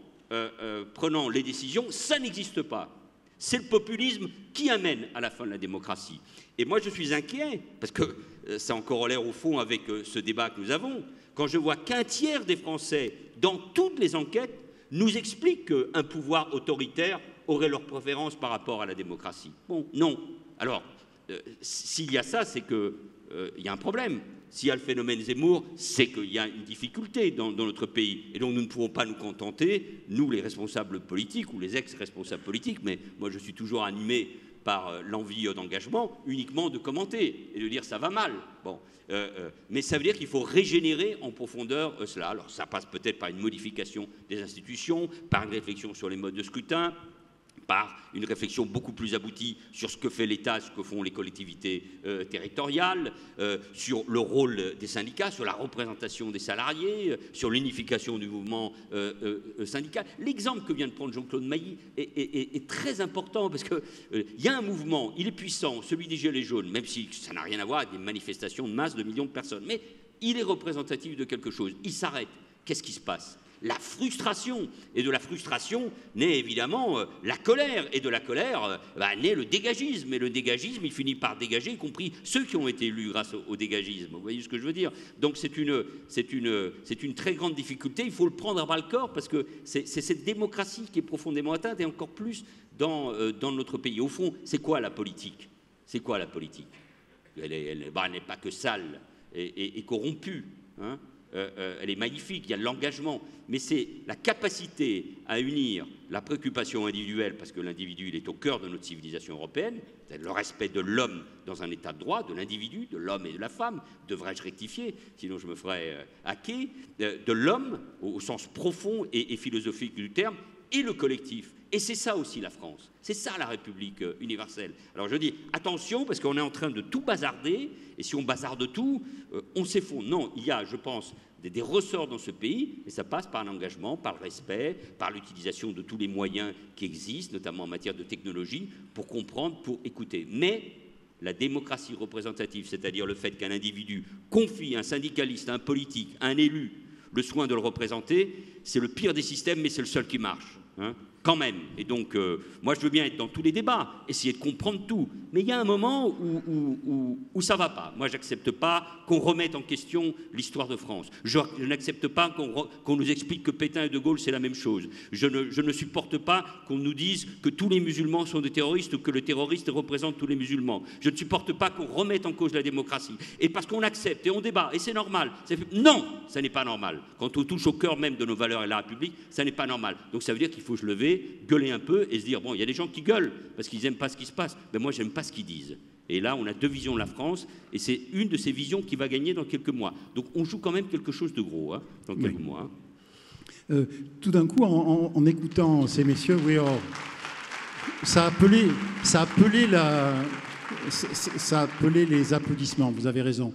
prenant les décisions, ça n'existe pas. C'est le populisme qui amène à la fin de la démocratie. Et moi, je suis inquiet, parce que c'est en corollaire au fond avec ce débat que nous avons, quand je vois qu'un tiers des Français, dans toutes les enquêtes, nous expliquent qu'un pouvoir autoritaire aurait leur préférence par rapport à la démocratie. Bon, non. Alors, s'il y a ça, c'est qu'il y a un problème. S'il y a le phénomène Zemmour, c'est qu'il y a une difficulté dans notre pays. Et donc nous ne pouvons pas nous contenter, nous les responsables politiques ou les ex-responsables politiques, mais moi je suis toujours animé par l'envie d'engagement, uniquement de commenter et de dire ça va mal. Bon, mais ça veut dire qu'il faut régénérer en profondeur cela. Alors ça passe peut-être par une modification des institutions, par une réflexion sur les modes de scrutin, par une réflexion beaucoup plus aboutie sur ce que fait l'État, ce que font les collectivités territoriales, sur le rôle des syndicats, sur la représentation des salariés, sur l'unification du mouvement syndical. L'exemple que vient de prendre Jean-Claude Mailly est très important parce qu'il y a un mouvement, il est puissant, celui des Gilets jaunes, même si ça n'a rien à voir avec des manifestations de masse de millions de personnes, mais il est représentatif de quelque chose. Il s'arrête. Qu'est-ce qui se passe ? La frustration, et de la frustration naît évidemment la colère, et de la colère naît le dégagisme, et le dégagisme il finit par dégager, y compris ceux qui ont été élus grâce au dégagisme. Vous voyez ce que je veux dire? Donc c'est une très grande difficulté, il faut le prendre à bras-le-corps, parce que c'est cette démocratie qui est profondément atteinte, et encore plus dans notre pays. Au fond, c'est quoi la politique? C'est quoi la politique? Elle n'est pas que sale et corrompue, hein. Elle est magnifique, il y a de l'engagement, mais c'est la capacité à unir la préoccupation individuelle, parce que l'individu il est au cœur de notre civilisation européenne, c'est le respect de l'homme dans un état de droit, de l'individu, de l'homme et de la femme, devrais-je rectifier, sinon je me ferais hacker, de l'homme au sens profond et philosophique du terme, et le collectif. Et c'est ça aussi la France, c'est ça la République universelle. Alors je dis attention, parce qu'on est en train de tout bazarder, et si on bazarde tout, on s'effondre. Non, il y a, je pense, des ressorts dans ce pays, et ça passe par l'engagement, par le respect, par l'utilisation de tous les moyens qui existent, notamment en matière de technologie, pour comprendre, pour écouter. Mais la démocratie représentative, c'est-à-dire le fait qu'un individu confie à un syndicaliste, à un politique, à un élu, le soin de le représenter, c'est le pire des systèmes, mais c'est le seul qui marche, hein, quand même. Et donc, moi, je veux bien être dans tous les débats, essayer de comprendre tout. Mais il y a un moment où ça ne va pas. Moi, je n'accepte pas qu'on remette en question l'histoire de France. Je n'accepte pas qu'on nous explique que Pétain et De Gaulle, c'est la même chose. Je ne supporte pas qu'on nous dise que tous les musulmans sont des terroristes ou que le terroriste représente tous les musulmans. Je ne supporte pas qu'on remette en cause la démocratie. Et parce qu'on accepte et on débat, et c'est normal. Non, ça n'est pas normal. Quand on touche au cœur même de nos valeurs et de la République, ça n'est pas normal. Donc ça veut dire qu'il faut se lever, gueuler un peu et se dire, bon, il y a des gens qui gueulent parce qu'ils n'aiment pas ce qui se passe. Mais moi, j'aime pas ce qu'ils disent. Et là, on a deux visions de la France, et c'est une de ces visions qui va gagner dans quelques mois. Donc on joue quand même quelque chose de gros, hein, dans quelques mois. Hein. Tout d'un coup, en écoutant ces messieurs, oui, ça appelait les applaudissements, vous avez raison.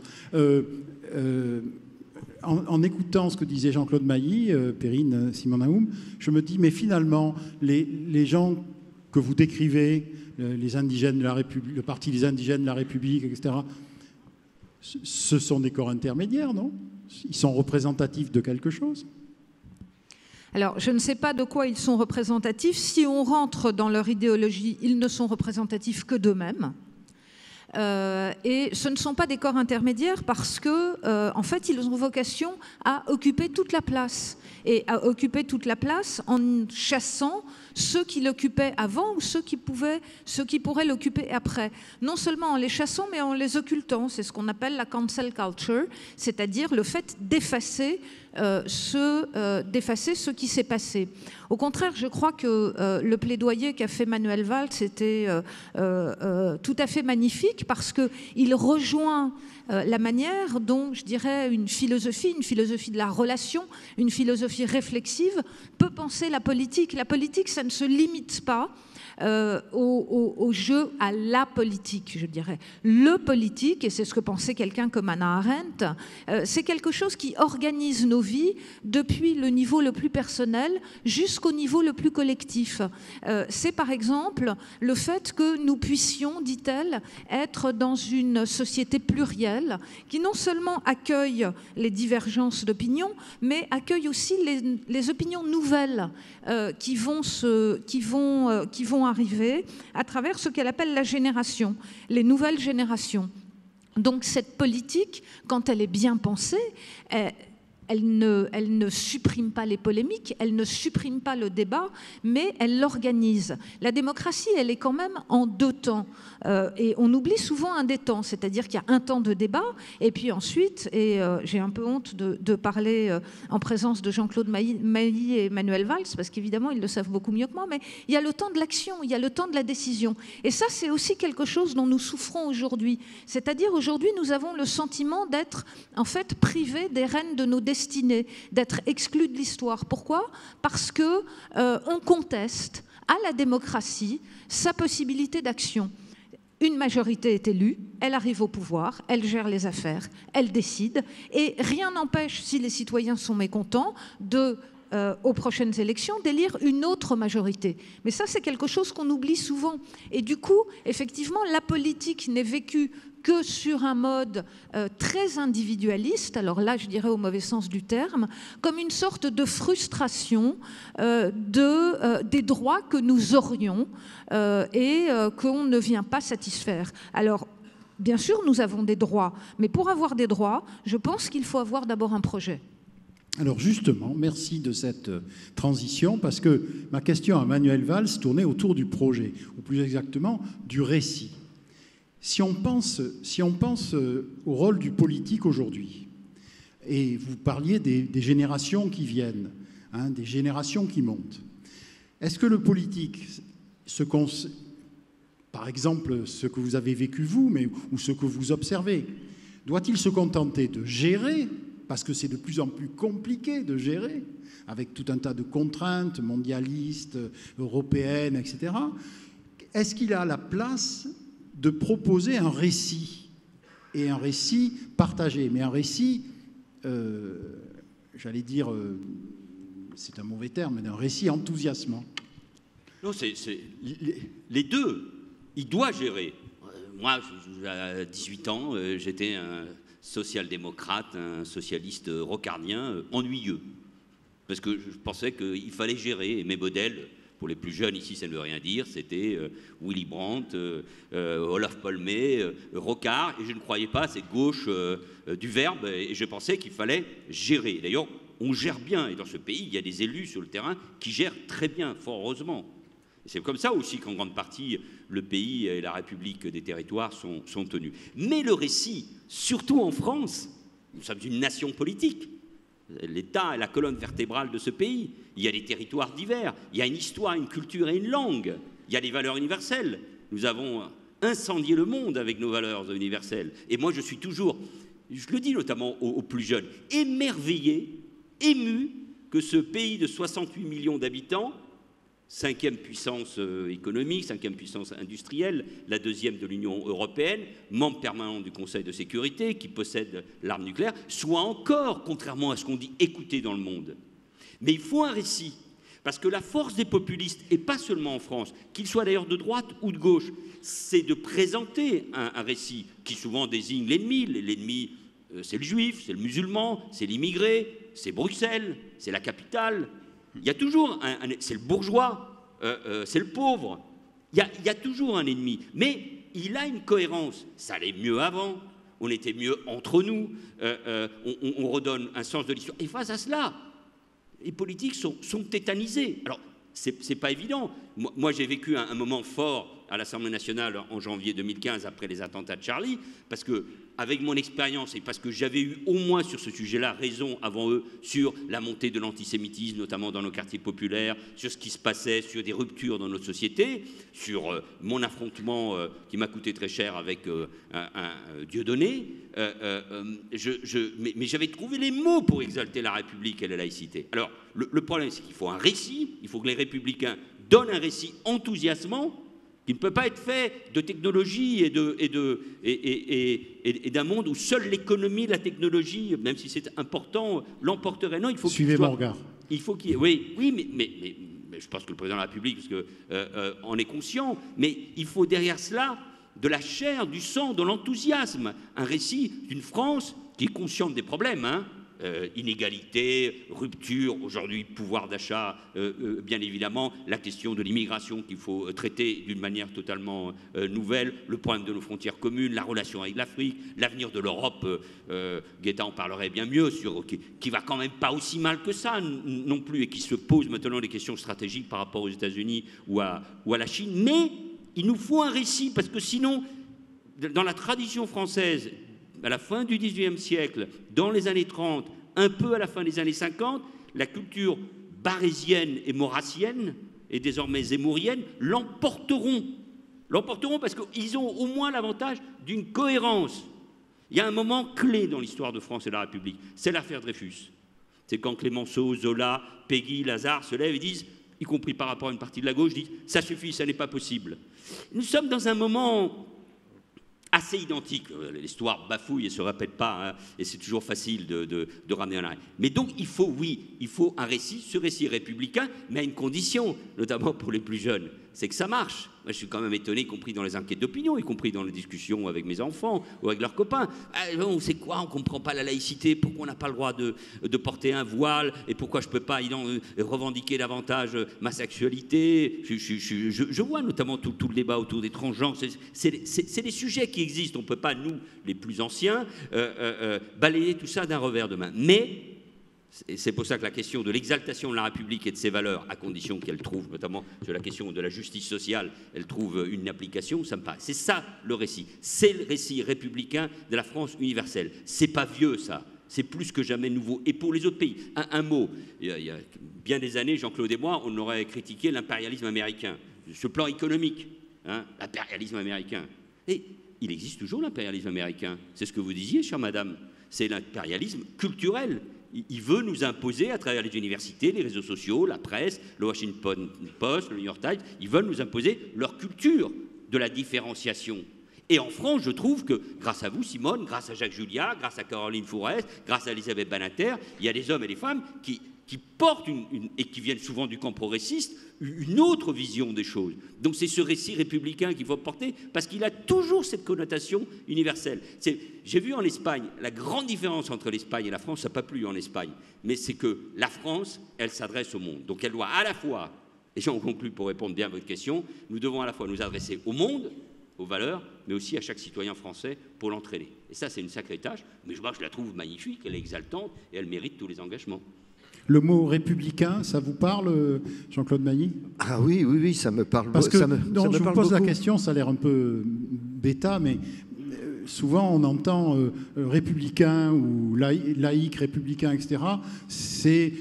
En écoutant ce que disait Jean-Claude Mailly, Perrine Simon-Naoum, je me dis, mais finalement, les gens que vous décrivez, les indigènes de la République, le parti des indigènes de la République, etc., ce sont des corps intermédiaires, non? Ils sont représentatifs de quelque chose? Alors, je ne sais pas de quoi ils sont représentatifs. Si on rentre dans leur idéologie, ils ne sont représentatifs que d'eux-mêmes. Et ce ne sont pas des corps intermédiaires parce que, en fait, ils ont vocation à occuper toute la place. Et à occuper toute la place en chassant ceux qui l'occupaient avant ou ceux qui pourraient l'occuper après. Non seulement en les chassant, mais en les occultant. C'est ce qu'on appelle la cancel culture, c'est-à-dire le fait d'effacer ce qui s'est passé. Au contraire, je crois que le plaidoyer qu'a fait Manuel Valls était tout à fait magnifique parce qu'il rejoint la manière dont, je dirais, une philosophie de la relation, une philosophie réflexive peut penser la politique. La politique, ça ça ne se limite pas au jeu, à la politique, je dirais. Le politique, et c'est ce que pensait quelqu'un comme Hannah Arendt, c'est quelque chose qui organise nos vies depuis le niveau le plus personnel jusqu'au niveau le plus collectif. C'est par exemple le fait que nous puissions, dit-elle, être dans une société plurielle qui non seulement accueille les divergences d'opinion, mais accueille aussi les opinions nouvelles qui vont arriver à travers ce qu'elle appelle la génération, les nouvelles générations. Donc cette politique, quand elle est bien pensée, elle ne supprime pas les polémiques, elle ne supprime pas le débat, mais elle l'organise. La démocratie, elle est quand même en deux temps. Et on oublie souvent un des temps, c'est-à-dire qu'il y a un temps de débat, et puis ensuite, et j'ai un peu honte de parler en présence de Jean-Claude Mailly et Manuel Valls, parce qu'évidemment, ils le savent beaucoup mieux que moi, mais il y a le temps de l'action, il y a le temps de la décision. Et ça, c'est aussi quelque chose dont nous souffrons aujourd'hui. C'est-à-dire, aujourd'hui, nous avons le sentiment d'être, en fait, privés des rênes de nos destinées, d'être exclus de l'histoire. Pourquoi ? Parce qu'on conteste à la démocratie sa possibilité d'action. Une majorité est élue, elle arrive au pouvoir, elle gère les affaires, elle décide, et rien n'empêche, si les citoyens sont mécontents, aux prochaines élections, d'élire une autre majorité. Mais ça, c'est quelque chose qu'on oublie souvent. Et du coup, effectivement, la politique n'est vécue que sur un mode très individualiste, alors là, je dirais au mauvais sens du terme, comme une sorte de frustration des droits que nous aurions et qu'on ne vient pas satisfaire. Alors, bien sûr, nous avons des droits, mais pour avoir des droits, je pense qu'il faut avoir d'abord un projet. Alors justement, merci de cette transition, parce que ma question à Manuel Valls tournait autour du projet, ou plus exactement du récit. Si on pense au rôle du politique aujourd'hui, et vous parliez des générations qui viennent, hein, des générations qui montent, est-ce que le politique, par exemple ce que vous avez vécu vous, ou ce que vous observez, doit-il se contenter de gérer, parce que c'est de plus en plus compliqué de gérer, avec tout un tas de contraintes mondialistes, européennes, etc. Est-ce qu'il a la place de proposer un récit, et un récit partagé, mais un récit, j'allais dire, c'est un mauvais terme, mais un récit enthousiasmant? Non, c'est les deux. Il doit gérer. Moi, à 18 ans, j'étais un social-démocrate, un socialiste rocardien ennuyeux, parce que je pensais qu'il fallait gérer, et mes modèles, pour les plus jeunes ici, ça ne veut rien dire, c'était Willy Brandt, Olof Palme, Rocard, et je ne croyais pas à cette gauche du verbe, et je pensais qu'il fallait gérer. D'ailleurs, on gère bien, et dans ce pays, il y a des élus sur le terrain qui gèrent très bien, fort heureusement. C'est comme ça aussi qu'en grande partie, le pays et la République des territoires sont tenus. Mais le récit, surtout en France, nous sommes une nation politique. L'État est la colonne vertébrale de ce pays. Il y a des territoires divers, il y a une histoire, une culture et une langue. Il y a des valeurs universelles. Nous avons incendié le monde avec nos valeurs universelles. Et moi, je suis toujours, je le dis notamment aux plus jeunes, émerveillé, ému que ce pays de 68 millions d'habitants, 5e puissance économique, 5e puissance industrielle, la 2e de l'Union européenne, membre permanent du Conseil de sécurité, qui possède l'arme nucléaire, soit encore, contrairement à ce qu'on dit, écouté dans le monde. Mais il faut un récit, parce que la force des populistes, et pas seulement en France, qu'ils soient d'ailleurs de droite ou de gauche, c'est de présenter un récit qui souvent désigne l'ennemi. L'ennemi, c'est le juif, c'est le musulman, c'est l'immigré, c'est Bruxelles, c'est la capitale. Il y a toujours c'est le bourgeois, c'est le pauvre. Il y a toujours un ennemi. Mais il a une cohérence. Ça allait mieux avant. On était mieux entre nous. On redonne un sens de l'histoire. Et face à cela, les politiques sont tétanisés. Alors, c'est pas évident. Moi, j'ai vécu un moment fort à l'Assemblée nationale en janvier 2015 après les attentats de Charlie, parce que avec mon expérience et parce que j'avais eu au moins sur ce sujet-là raison avant eux sur la montée de l'antisémitisme, notamment dans nos quartiers populaires, sur ce qui se passait, sur des ruptures dans notre société, sur mon affrontement qui m'a coûté très cher avec un Dieudonné, mais j'avais trouvé les mots pour exalter la République et la laïcité. Alors, le problème, c'est qu'il faut un récit, il faut que les républicains donne un récit enthousiasmant qui ne peut pas être fait de technologie et d'un monde où seule l'économie, la technologie, même si c'est important, l'emporterait. Non, il faut Suivez mon regard. Il faut qu'il y ait... Oui, mais je pense que le président de la République en est conscient, mais il faut derrière cela de la chair, du sang, de l'enthousiasme. Un récit d'une France qui est consciente des problèmes, hein. Inégalité, rupture, aujourd'hui pouvoir d'achat, bien évidemment, la question de l'immigration qu'il faut traiter d'une manière totalement nouvelle, le problème de nos frontières communes, la relation avec l'Afrique, l'avenir de l'Europe, Guetta en parlerait bien mieux, qui va quand même pas aussi mal que ça non plus, et qui se pose maintenant des questions stratégiques par rapport aux États-Unis ou à la Chine. Mais il nous faut un récit, parce que sinon, dans la tradition française, à la fin du XVIIIe siècle, dans les années 30, un peu à la fin des années 50, la culture barésienne et maurassienne, et désormais zémourienne, l'emporteront. L'emporteront parce qu'ils ont au moins l'avantage d'une cohérence. Il y a un moment clé dans l'histoire de France et de la République, c'est l'affaire Dreyfus. C'est quand Clémenceau, Zola, Péguy, Lazare se lèvent et disent, y compris par rapport à une partie de la gauche, disent « ça suffit, ça n'est pas possible ». Nous sommes dans un moment assez identique. L'histoire bafouille et ne se répète pas, hein, et c'est toujours facile de ramener en arrière. Mais donc, il faut un récit, ce récit républicain, mais à une condition, notamment pour les plus jeunes, c'est que ça marche. Moi, je suis quand même étonné, y compris dans les enquêtes d'opinion, y compris dans les discussions avec mes enfants ou avec leurs copains. On sait quoi? On ne comprend pas la laïcité. Pourquoi on n'a pas le droit de porter un voile? Et pourquoi je ne peux pas revendiquer davantage ma sexualité? Je vois notamment tout le débat autour des transgenres. C'est des sujets qui existent. On ne peut pas, nous, les plus anciens, balayer tout ça d'un revers de main. Mais c'est pour ça que la question de l'exaltation de la République et de ses valeurs, à condition qu'elle trouve, notamment sur la question de la justice sociale, elle trouve une application, ça me paraît. C'est ça le récit. C'est le récit républicain de la France universelle. C'est pas vieux, ça. C'est plus que jamais nouveau. Et pour les autres pays, un mot. Il y a bien des années, Jean-Claude et moi, on aurait critiqué l'impérialisme américain. Ce plan économique, hein, l'impérialisme américain. Et il existe toujours l'impérialisme américain. C'est ce que vous disiez, chère madame. C'est l'impérialisme culturel. Il veut nous imposer, à travers les universités, les réseaux sociaux, la presse, le Washington Post, le New York Times, ils veulent nous imposer leur culture de la différenciation. Et en France, je trouve que, grâce à vous, Simone, grâce à Jacques Julliard, grâce à Caroline Fourest, grâce à Elisabeth Badinter, il y a des hommes et des femmes qui portent, et qui viennent souvent du camp progressiste, une autre vision des choses. Donc c'est ce récit républicain qu'il faut porter, parce qu'il a toujours cette connotation universelle. J'ai vu en Espagne, la grande différence entre l'Espagne et la France, ça n'a pas plu en Espagne, mais c'est que la France, elle s'adresse au monde. Donc elle doit à la fois, et j'en conclue pour répondre bien à votre question, nous devons à la fois nous adresser au monde, aux valeurs, mais aussi à chaque citoyen français pour l'entraîner. Et ça, c'est une sacrée tâche, mais moi je la trouve magnifique, elle est exaltante, et elle mérite tous les engagements. Le mot républicain, ça vous parle, Jean-Claude Magny? Ah oui, ça me parle. Parce que je vous pose la question, ça a l'air un peu bêta, mais souvent on entend républicain ou laïque, républicain, etc. C'est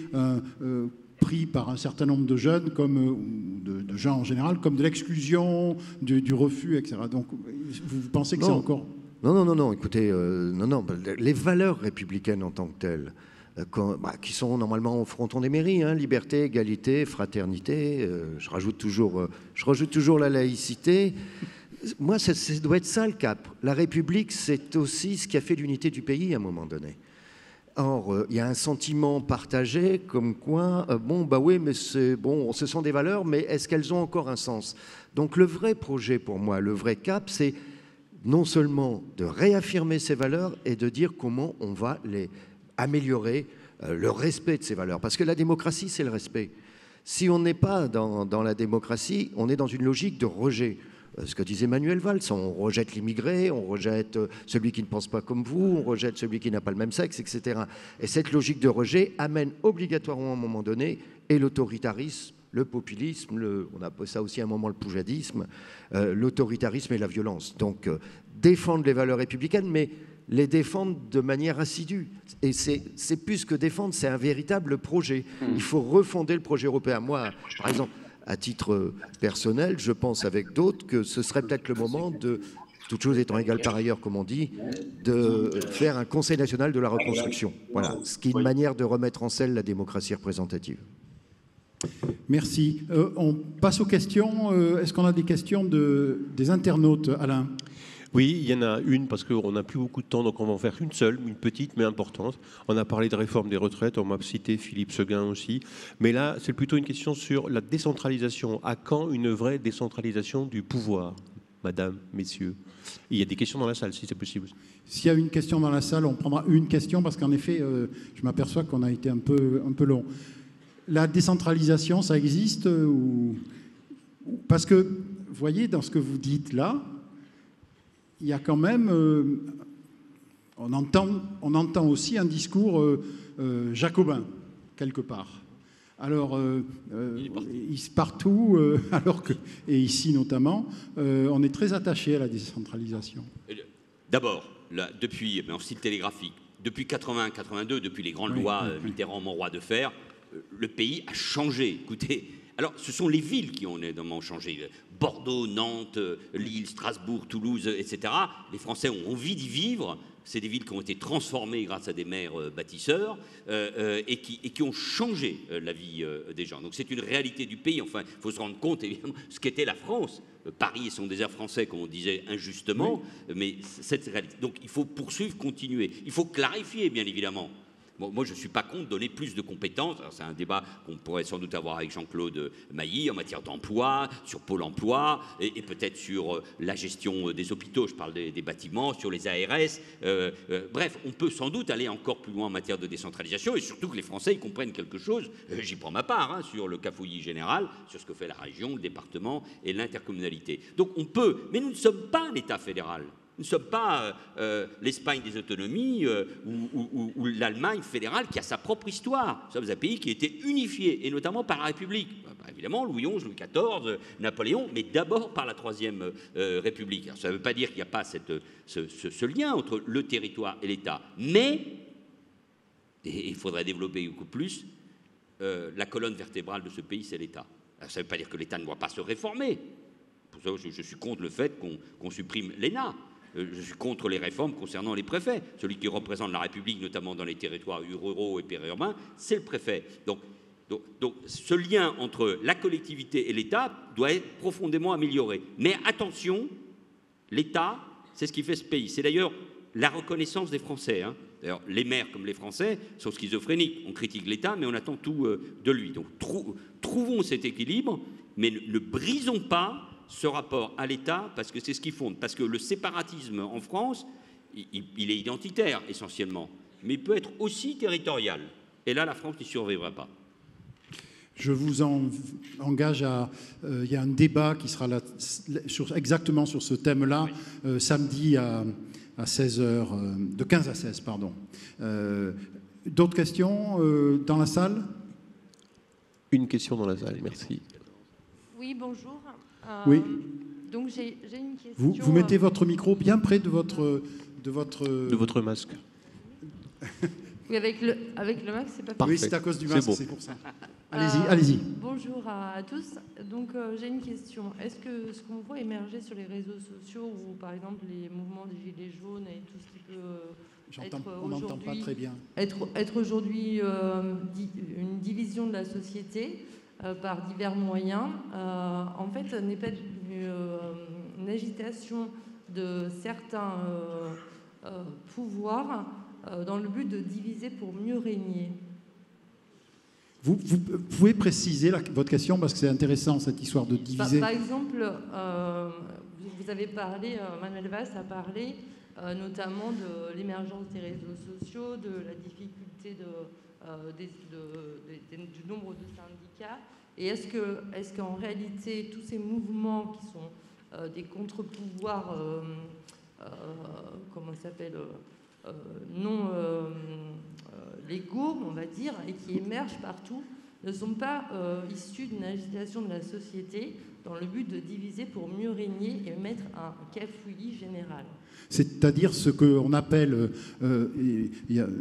pris par un certain nombre de jeunes, de gens en général, comme de l'exclusion, du refus, etc. Donc vous pensez que c'est encore... Non, écoutez, les valeurs républicaines en tant que telles, qui sont normalement au fronton des mairies, hein, liberté, égalité, fraternité, je rajoute toujours la laïcité. Moi, ça doit être ça le cap. La République, c'est aussi ce qui a fait l'unité du pays à un moment donné. Or, il y a un sentiment partagé comme quoi, oui, mais c'est bon, ce sont des valeurs, mais est-ce qu'elles ont encore un sens? Donc le vrai projet pour moi, le vrai cap, c'est non seulement de réaffirmer ces valeurs et de dire comment on va les améliorer, le respect de ces valeurs. Parce que la démocratie, c'est le respect. Si on n'est pas dans la démocratie, on est dans une logique de rejet. Ce que disait Manuel Valls, on rejette l'immigré, on rejette celui qui ne pense pas comme vous, on rejette celui qui n'a pas le même sexe, etc. Et cette logique de rejet amène obligatoirement à un moment donné et l'autoritarisme, le populisme, on appelle ça aussi à un moment le poujadisme, l'autoritarisme et la violence. Donc défendre les valeurs républicaines, mais les défendre de manière assidue. Et c'est plus que défendre, c'est un véritable projet. Il faut refonder le projet européen. Moi, par exemple, à titre personnel, je pense avec d'autres que ce serait peut-être le moment de, toutes choses étant égales par ailleurs, comme on dit, de faire un Conseil national de la reconstruction. Voilà, ce qui est une manière de remettre en selle la démocratie représentative. Merci. On passe aux questions. Est-ce qu'on a des questions des internautes, Alain? Oui, il y en a une parce qu'on n'a plus beaucoup de temps, donc on va en faire une seule, une petite mais importante. On a parlé de réforme des retraites, on m'a cité Philippe Seguin aussi. Mais là, c'est plutôt une question sur la décentralisation. À quand une vraie décentralisation du pouvoir, madame, messieurs? Il y a des questions dans la salle, si c'est possible. S'il y a une question dans la salle, on prendra une question parce qu'en effet, je m'aperçois qu'on a été un peu long. La décentralisation, ça existe Parce que, vous voyez, dans ce que vous dites là, il y a quand même... on entend aussi un discours jacobin, quelque part. Alors, partout, et ici notamment, on est très attaché à la décentralisation. D'abord, depuis, en style télégraphique, depuis 80-82, depuis les grandes lois Mitterrand-Monroy de Fer, le pays a changé. Écoutez, alors ce sont les villes qui ont énormément changé. Bordeaux, Nantes, Lille, Strasbourg, Toulouse, etc. Les Français ont envie d'y vivre. C'est des villes qui ont été transformées grâce à des maires bâtisseurs et qui ont changé la vie des gens. Donc c'est une réalité du pays. Enfin, il faut se rendre compte, évidemment, ce qu'était la France. Paris est son désert français, comme on disait injustement, mais cette réalité. Donc il faut poursuivre, continuer. Il faut clarifier, bien évidemment. Bon, moi, je ne suis pas contre donner plus de compétences. C'est un débat qu'on pourrait sans doute avoir avec Jean-Claude Mailly en matière d'emploi, sur Pôle emploi et peut-être sur la gestion des hôpitaux. Je parle des bâtiments, sur les ARS. Bref, on peut sans doute aller encore plus loin en matière de décentralisation et surtout que les Français y comprennent quelque chose. J'y prends ma part sur le cafouillis général, sur ce que fait la région, le département et l'intercommunalité. Donc on peut, mais nous ne sommes pas un État fédéral. Nous ne sommes pas l'Espagne des autonomies ou l'Allemagne fédérale qui a sa propre histoire. Nous sommes un pays qui a été unifié, et notamment par la République. Évidemment, Louis XI, Louis XIV, Napoléon, mais d'abord par la Troisième République. Alors, ça ne veut pas dire qu'il n'y a pas ce lien entre le territoire et l'État. Mais, et il faudrait développer beaucoup plus, la colonne vertébrale de ce pays, c'est l'État. Alors, ça ne veut pas dire que l'État ne doit pas se réformer. Pour ça, je suis contre le fait qu'on supprime l'ENA. Je suis contre les réformes concernant les préfets. Celui qui représente la République, notamment dans les territoires ruraux et périurbains, c'est le préfet. Donc, ce lien entre la collectivité et l'État doit être profondément amélioré. Mais attention, l'État, c'est ce qui fait ce pays. C'est d'ailleurs la reconnaissance des Français. D'ailleurs, les maires comme les Français sont schizophréniques. On critique l'État, mais on attend tout de lui. Donc, trouvons cet équilibre, mais ne brisons pas ce rapport à l'État, parce que c'est ce qui fonde. Parce que le séparatisme en France, il est identitaire essentiellement, mais il peut être aussi territorial. Et là, la France n'y survivra pas. Je vous engage à... Il y a un débat qui sera là, exactement sur ce thème-là, samedi à 16h, de 15 à 16, pardon. D'autres questions dans la salle? Une question dans la salle, merci. Oui, bonjour. Oui. Donc j'ai une question. Vous mettez votre micro bien près de votre masque. Oui, avec le masque, c'est pas possible. Oui, c'est à cause du masque, bon. c'est pour ça. Allez-y. Bonjour à tous. Donc j'ai une question. Est-ce que ce qu'on voit émerger sur les réseaux sociaux, ou par exemple les mouvements des Gilets jaunes et tout ce qui peut on n'entend pas très bien. être aujourd'hui une division de la société par divers moyens, en fait, n'est pas une agitation de certains pouvoirs dans le but de diviser pour mieux régner? Vous pouvez préciser votre question, parce que c'est intéressant, cette histoire de diviser. Par exemple, vous avez parlé, Manuel Valls a parlé notamment de l'émergence des réseaux sociaux, de la difficulté du nombre de syndicats. Et est-ce qu'en réalité, tous ces mouvements qui sont des contre-pouvoirs, comment ça s'appelle, non légaux, on va dire, et qui émergent partout, ne sont pas issus d'une agitation de la société dans le but de diviser pour mieux régner et mettre un cafouillis général? C'est-à-dire ce qu'on appelle,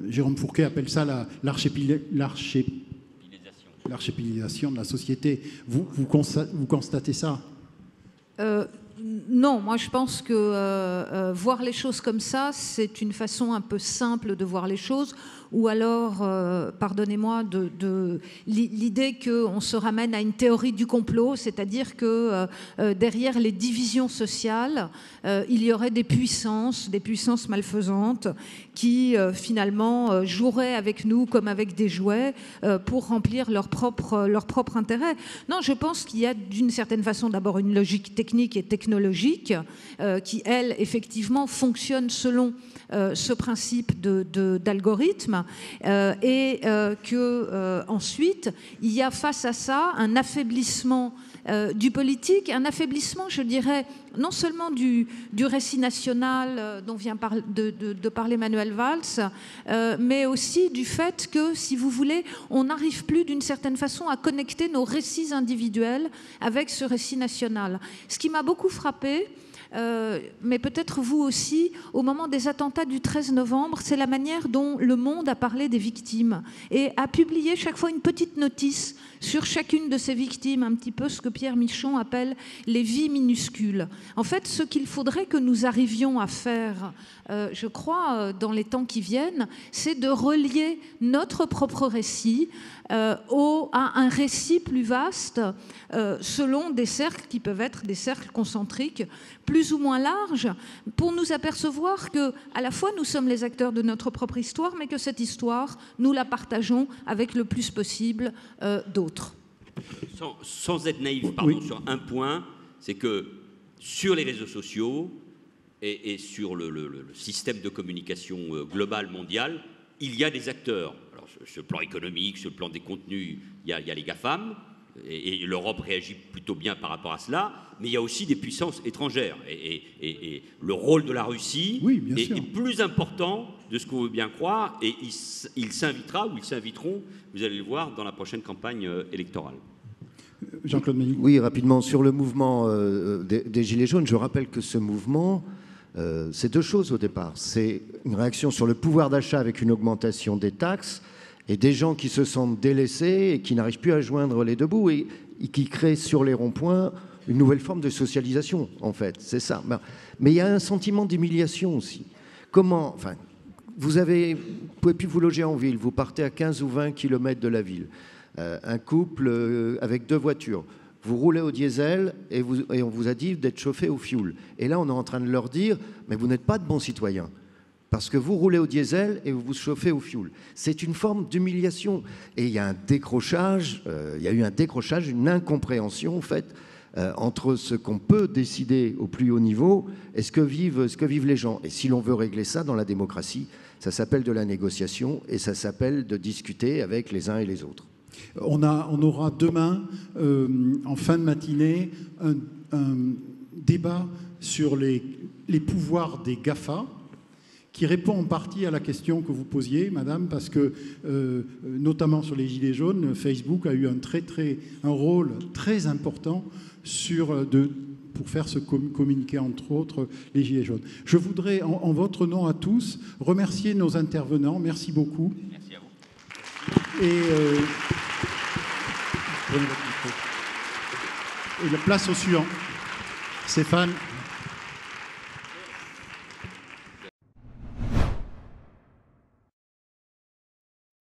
Jérôme Fourquet appelle ça l'archépilisation de la société. Vous constatez ça? Non, moi je pense que voir les choses comme ça, c'est une façon un peu simple de voir les choses, ou alors, pardonnez-moi, de l'idée qu'on se ramène à une théorie du complot, c'est-à-dire que derrière les divisions sociales, il y aurait des puissances malfaisantes qui finalement joueraient avec nous comme avec des jouets pour remplir leur propre intérêt. Non, je pense qu'il y a d'une certaine façon d'abord une logique technique et technologique qui, elle, effectivement, fonctionne selon ce principe d'algorithme et que ensuite il y a face à ça un affaiblissement du politique, un affaiblissement, je dirais, non seulement du récit national dont vient de parler Manuel Valls, mais aussi du fait que, si vous voulez, on n'arrive plus d'une certaine façon à connecter nos récits individuels avec ce récit national. Ce qui m'a beaucoup frappé, mais peut-être vous aussi, au moment des attentats du 13 novembre, c'est la manière dont Le Monde a parlé des victimes et a publié chaque fois une petite notice sur chacune de ces victimes, un petit peu ce que Pierre Michon appelle les vies minuscules. En fait, ce qu'il faudrait que nous arrivions à faire, je crois, dans les temps qui viennent, c'est de relier notre propre récit à un récit plus vaste selon des cercles qui peuvent être des cercles concentriques plus ou moins larges, pour nous apercevoir que à la fois nous sommes les acteurs de notre propre histoire, mais que cette histoire, nous la partageons avec le plus possible d'autres. Sans être naïf, pardon, oui. Sur un point, c'est que sur les réseaux sociaux et sur le système de communication global, mondial, il y a des acteurs. Alors, sur le plan économique, sur le plan des contenus, il y a les GAFAM, et l'Europe réagit plutôt bien par rapport à cela, mais il y a aussi des puissances étrangères. Et le rôle de la Russie est plus important de ce qu'on veut bien croire, et il s'invitera, ou ils s'inviteront, vous allez le voir, dans la prochaine campagne électorale. Jean-Claude Mény. Oui, rapidement, sur le mouvement des Gilets jaunes, je rappelle que ce mouvement, c'est deux choses au départ. C'est une réaction sur le pouvoir d'achat avec une augmentation des taxes, et des gens qui se sentent délaissés et qui n'arrivent plus à joindre les deux bouts et qui créent sur les ronds-points une nouvelle forme de socialisation, en fait. C'est ça. Mais il y a un sentiment d'humiliation aussi. Comment... Enfin, vous pouvez plus vous loger en ville, vous partez à 15 ou 20 km de la ville. Un couple avec 2 voitures. Vous roulez au diesel et on vous a dit d'être chauffé au fioul. Et là, on est en train de leur dire, mais vous n'êtes pas de bons citoyens. Parce que vous roulez au diesel et vous vous chauffez au fioul. C'est une forme d'humiliation. Et il y a un décrochage, il y a eu un décrochage, une incompréhension, en fait, entre ce qu'on peut décider au plus haut niveau et ce que vivent les gens. Et si l'on veut régler ça dans la démocratie, ça s'appelle de la négociation et ça s'appelle de discuter avec les uns et les autres. On aura demain, en fin de matinée, un débat sur les pouvoirs des GAFA, qui répond en partie à la question que vous posiez, madame, parce que, notamment sur les Gilets jaunes, Facebook a eu un rôle très important pour faire se communiquer, entre autres, les Gilets jaunes. Je voudrais, en votre nom à tous, remercier nos intervenants. Merci beaucoup. Merci à vous. Et la place au suivant. Stéphane.